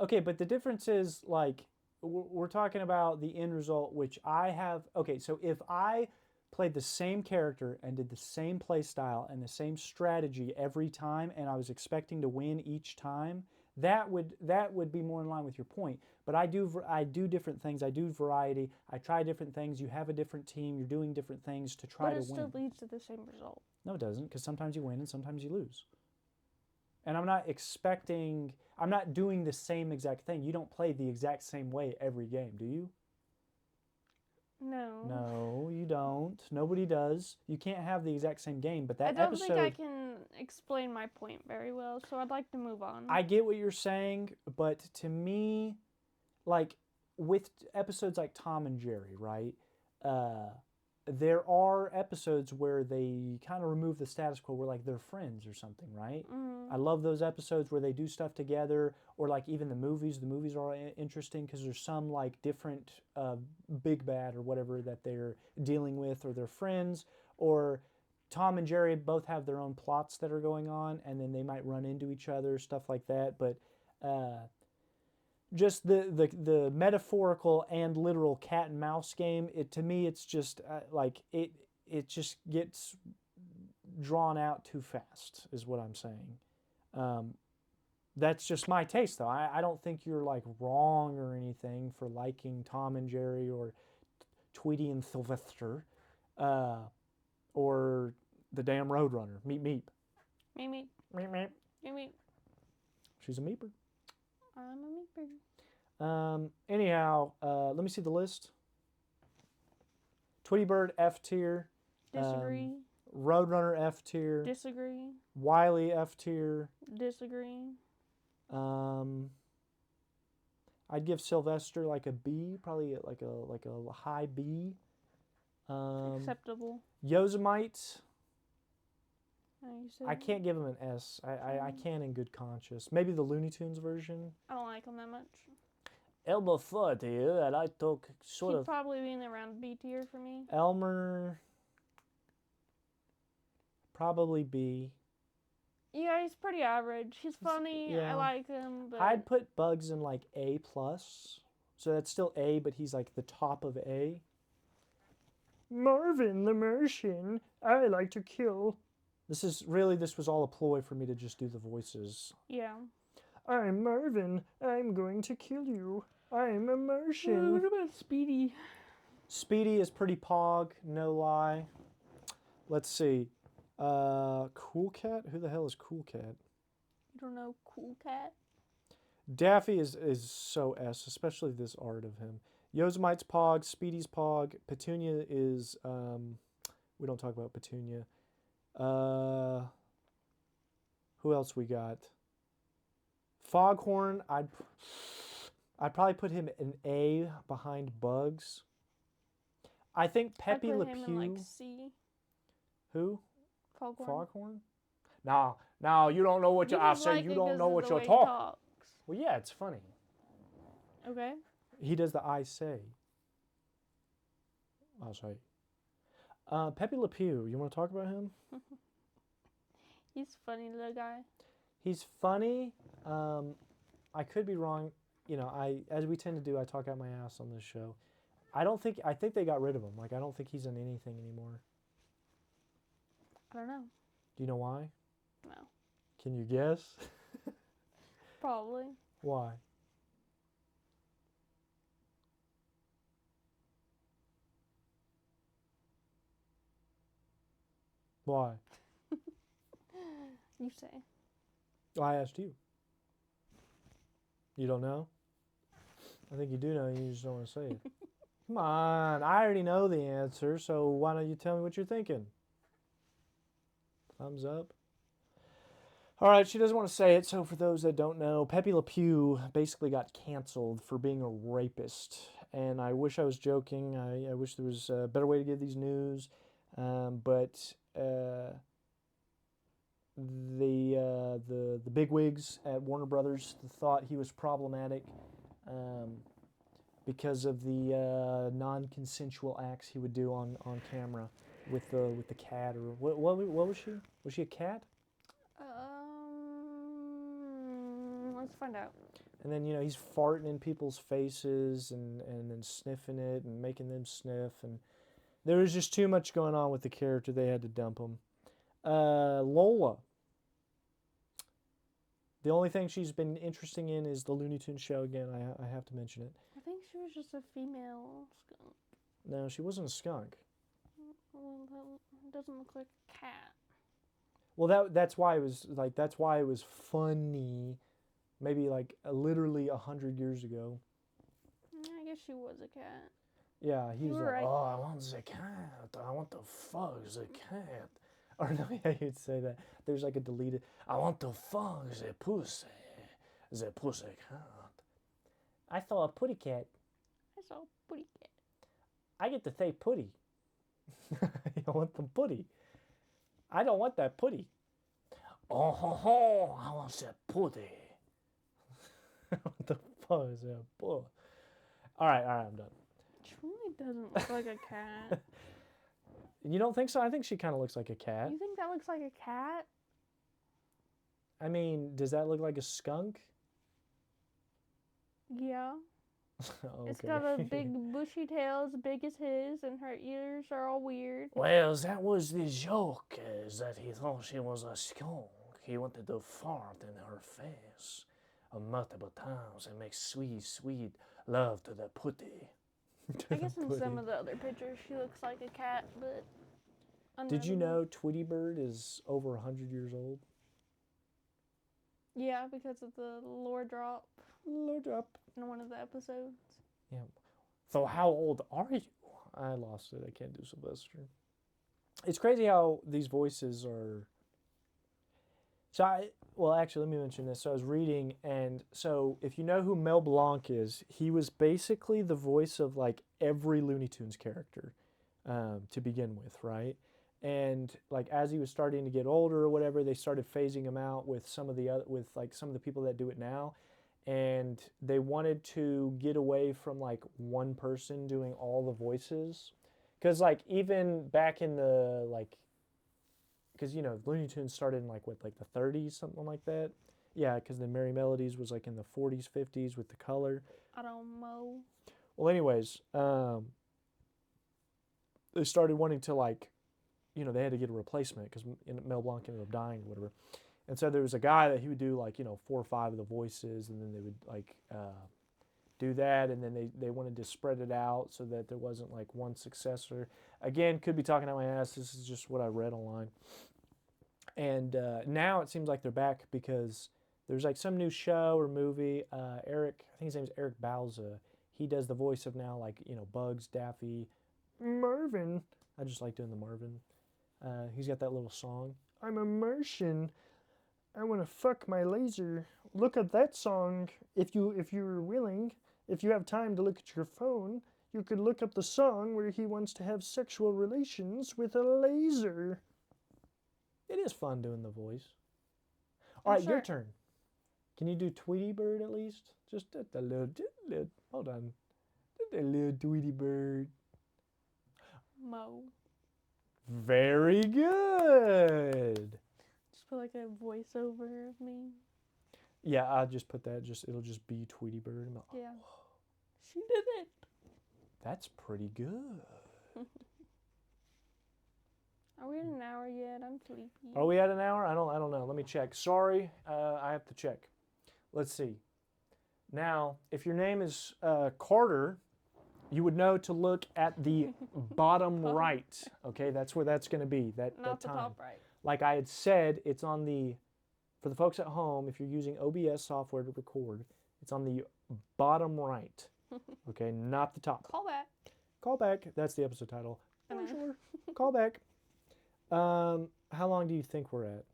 Okay, but the difference is like we're talking about the end result, which I have. Okay, so if I played the same character and did the same play style and the same strategy every time, and I was expecting to win each time, that would be more in line with your point. But I do different things. I do variety. I try different things. You have a different team. You're doing different things to try to win. But it still leads to the same result. No, it doesn't, because sometimes you win and sometimes you lose. And I'm not doing the same exact thing. You don't play the exact same way every game, do you? No. No, you don't. Nobody does. You can't have the exact same game, but that episode... I don't think I can explain my point very well, so I'd like to move on. I get what you're saying, but to me, like, with episodes like Tom and Jerry, right? There are episodes where they kind of remove the status quo where, like, they're friends or something, right? Mm-hmm. I love those episodes where they do stuff together, or, like, even the movies. The movies are interesting because there's some, like, different big bad or whatever that they're dealing with, or they're friends, or Tom and Jerry both have their own plots that are going on, and then they might run into each other, stuff like that. But just the metaphorical and literal cat and mouse game, to me, it's just like it just gets drawn out too fast, is what I'm saying. That's just my taste, though. I don't think you're like wrong or anything for liking Tom and Jerry or Tweety and Sylvester, or the damn Roadrunner. Meep meep. Meep meep. Meep meep. Meep meep. She's a meeper. I'm a meeper. Anyhow, let me see the list. Tweety Bird, F tier. Disagree. Roadrunner, F tier. Disagree. Wily, F tier. Disagree. I'd give Sylvester like a B, probably like a high B. Acceptable. Yosemite. I can't give him an S. I can in good conscience. Maybe the Looney Tunes version. I don't like him that much. Elmer Fudd here, and I took He'd probably be in around B tier for me. Elmer, probably B. Yeah, he's pretty average. He's funny. Yeah. I like him. But I'd put Bugs in like A+. So that's still A, but he's like the top of A. Marvin the Martian, I like to kill. This was all a ploy for me to just do the voices. Yeah. I'm Marvin. I'm going to kill you. I'm a Martian. What about Speedy? Speedy is pretty pog, no lie. Let's see. Cool Cat? Who the hell is Cool Cat? You don't know Cool Cat? Daffy is so S, especially this art of him. Yosemite's Pog, Speedy's Pog. Petunia is, we don't talk about Petunia. Who else we got? Foghorn, I'd probably put him an A behind Bugs. I think Pepe Le I'd put him in like Pew. C. Who? Foghorn. Foghorn? Now you don't know what you. I just said like you it don't 'cause know of what the you're way he talking. talks. Well, yeah, it's funny. Okay. He does the I say. I'll say. Pepe Le Pew. You want to talk about him? He's funny little guy. He's funny. I could be wrong. You know, as we tend to do, I talk out my ass on this show. I think they got rid of him. Like, I don't think he's in anything anymore. I don't know. Do you know why? No. Can you guess? Probably. Why? Why? You say. Well, I asked you. You don't know? I think you do know, you just don't want to say it. Come on, I already know the answer, so why don't you tell me what you're thinking? Thumbs up. All right, she doesn't want to say it, so for those that don't know, Pepe Le Pew basically got canceled for being a rapist. And I wish I was joking. I wish there was a better way to give these news. But the bigwigs at Warner Brothers thought he was problematic because of the non-consensual acts he would do on camera with the cat, or what was she? Was she a cat? Let's find out. And then, you know, he's farting in people's faces and then sniffing it and making them sniff. And there was just too much going on with the character. They had to dump him. Lola. The only thing she's been interesting in is the Looney Tunes show again. I have to mention it. I think she was just a female skunk. No, she wasn't a skunk. Well, that doesn't look like a cat. Well, that's why it was funny. Maybe like literally 100 years ago. I guess she was a cat. Yeah, he was like, right. oh, I want the cat. I want to fuck the cat. Or no, yeah, you'd say that. There's like a deleted, I want to fuck the pussy cat. I saw a putty cat. I saw a putty cat. I get to say putty. I want the putty. I don't want that putty. Oh, ho, ho, I want that putty. What the fuck is that? All right, I'm done. She really doesn't look like a cat. You don't think so? I think she kind of looks like a cat. You think that looks like a cat? I mean, does that look like a skunk? Yeah. Okay. It's got a big bushy tail as big as his, and her ears are all weird. Well, that was the joke, is that he thought she was a skunk. He wanted to fart in her face multiple times and make sweet, sweet love to the putty. I guess in some of the other pictures she looks like a cat, but... Did you know Tweety Bird is over 100 years old? Yeah, because of the lore drop. Lore drop. In one of the episodes. Yeah. So how old are you? I lost it. I can't do Sylvester. It's crazy how these voices are... Well, actually, let me mention this. So I was reading, and so if you know who Mel Blanc is, he was basically the voice of like every Looney Tunes character to begin with, right? And like as he was starting to get older or whatever, they started phasing him out with some of the people that do it now, and they wanted to get away from like one person doing all the voices, because like even back in the like. Because, you know, Looney Tunes started in, like the 30s, something like that. Yeah, because the Merry Melodies was, like, in the 40s, 50s with the color. I don't know. Well, anyways, they started wanting to, like, you know, they had to get a replacement because Mel Blanc ended up dying or whatever. And so there was a guy that he would do, like, you know, 4 or 5 of the voices, and then they would, like, do that, and then they wanted to spread it out so that there wasn't, like, one successor. Again, could be talking out my ass. This is just what I read online. And now it seems like they're back because there's like some new show or movie. Eric, I think his name is Eric Bauza. He does the voice of now, like, Bugs, Daffy, Marvin. I just like doing the Marvin. He's got that little song. I'm a Martian. I want to fuck my laser. Look at that song. If you're willing, if you have time to look at your phone, you could look up the song where he wants to have sexual relations with a laser. It is fun doing the voice. All right, your turn. Can you do Tweety Bird at least? Just a little, hold on. A little Tweety Bird. Mo. Very good. Just put like a voiceover of me. Yeah, I'll just put that. It'll just be Tweety Bird. Yeah. She did it. That's pretty good. Are we at an hour yet? I'm sleepy. Are we at an hour? I don't know. Let me check. Sorry, I have to check. Let's see. Now, if your name is Carter, you would know to look at the bottom right. Okay, that's where that's going to be. Not that the time. top right. Like I had said, it's on for the folks at home, if you're using OBS software to record, it's on the bottom right. Okay, not the top. Callback. Callback. That's the episode title. Sure. Callback. How long do you think we're at?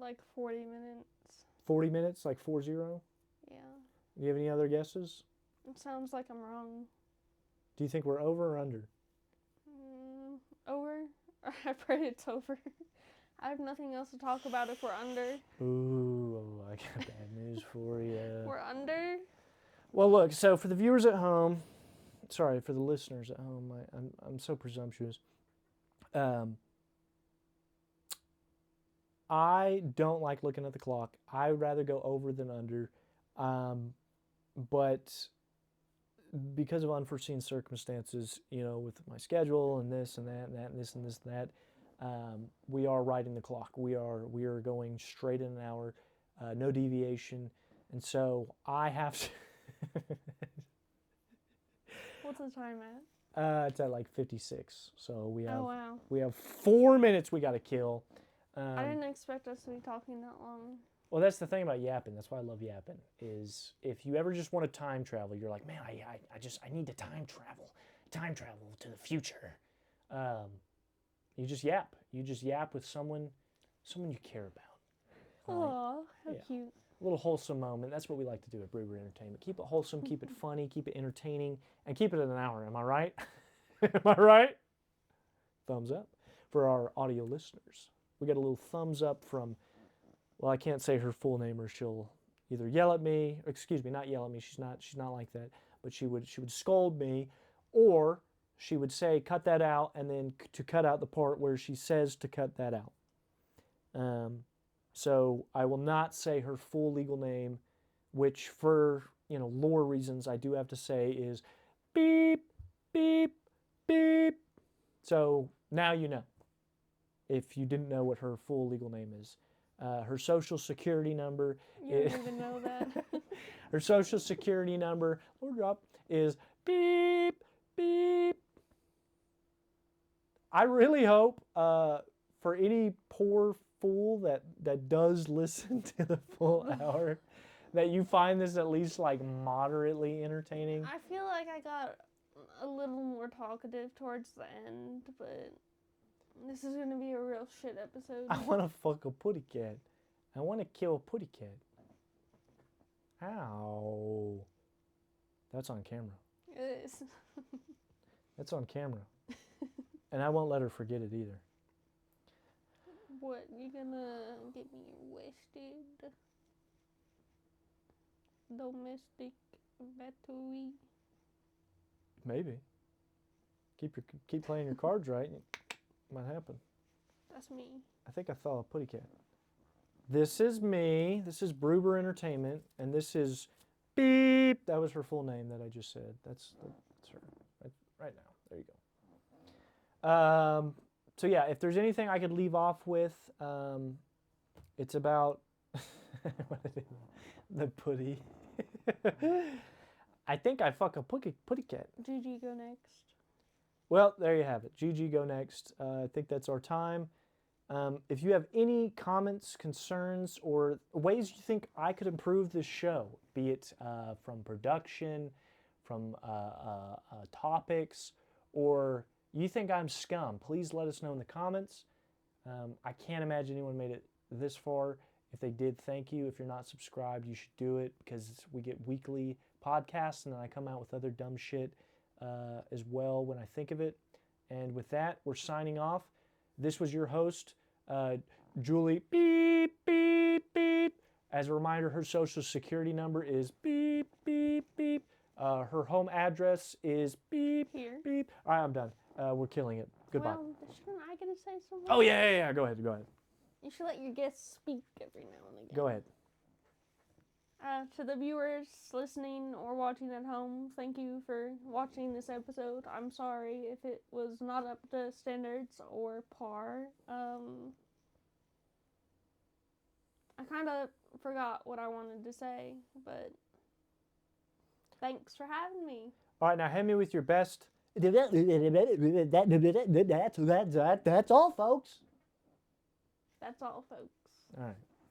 Like 40 minutes. 40 minutes, like 40? Yeah. Do you have any other guesses? It sounds like I'm wrong. Do you think we're over or under? Over. I pray it's over. I have nothing else to talk about if we're under. Ooh, I got bad news for you. We're under? Well, look, so for the viewers at home, sorry, for the listeners at home, I'm so presumptuous. I don't like looking at the clock. I'd rather go over than under. But because of unforeseen circumstances, with my schedule and this and that and that and this and this and that, we are riding the clock. We are going straight in an hour, no deviation. And so I have to... What's the time at? It's at like 56. So we have 4 minutes we got to kill. I didn't expect us to be talking that long. Well, that's the thing about yapping. That's why I love yapping. Is if you ever just want to time travel, you're like, man, I need to time travel to the future. You just yap. You just yap with someone you care about. Aw, how cute. A little wholesome moment. That's what we like to do at Brooker Entertainment. Keep it wholesome, keep it funny, keep it entertaining, and keep it at an hour. Am I right? Am I right? Thumbs up for our audio listeners. We got a little thumbs up from, well, I can't say her full name or she'll either yell at me, excuse me, not yell at me, she's not like that, but she would scold me, or she would say, cut that out, and then to cut out the part where she says to cut that out. So I will not say her full legal name, which for, lore reasons I do have to say is beep, beep, beep. So now you know, if you didn't know what her full legal name is. Her social security number. You don't even know that. Her social security number, lower drop, is beep, beep. I really hope for any poor fool that does listen to the full hour that you find this at least like moderately entertaining. I feel like I got a little more talkative towards the end, but this is going to be a real shit episode. I want to fuck a putty cat. I want to kill a putty cat. Ow. That's on camera. It is. That's on camera. And I won't let her forget it either. What, you gonna get me arrested? Domestic battery? Maybe. Keep playing your cards right. It might happen. That's me. I think I saw a putty cat. This is me. This is Brooker Entertainment, and this is beep. That was her full name that I just said. That's her right now. There you go. So yeah, if there's anything I could leave off with, it's about the putty. I think I fuck a putty cat. GG, go next. Well, there you have it. GG, go next. I think that's our time. If you have any comments, concerns, or ways you think I could improve this show, be it from production, from topics, or you think I'm scum, please let us know in the comments. I can't imagine anyone made it this far. If they did, thank you. If you're not subscribed, you should do it because we get weekly podcasts and then I come out with other dumb shit as well when I think of it. And with that, we're signing off. This was your host, Julie, beep, beep, beep. As a reminder, her social security number is beep, beep, beep. Her home address is beep, Here. beep. All right, I'm done. We're killing it. Goodbye. Well, shouldn't I get to say something? Oh, yeah. Go ahead. You should let your guests speak every now and again. Go ahead. To the viewers listening or watching at home, thank you for watching this episode. I'm sorry if it was not up to standards or par. I kind of forgot what I wanted to say, but thanks for having me. All right, now hit me with your best. That's all, folks. That's all, folks. All right.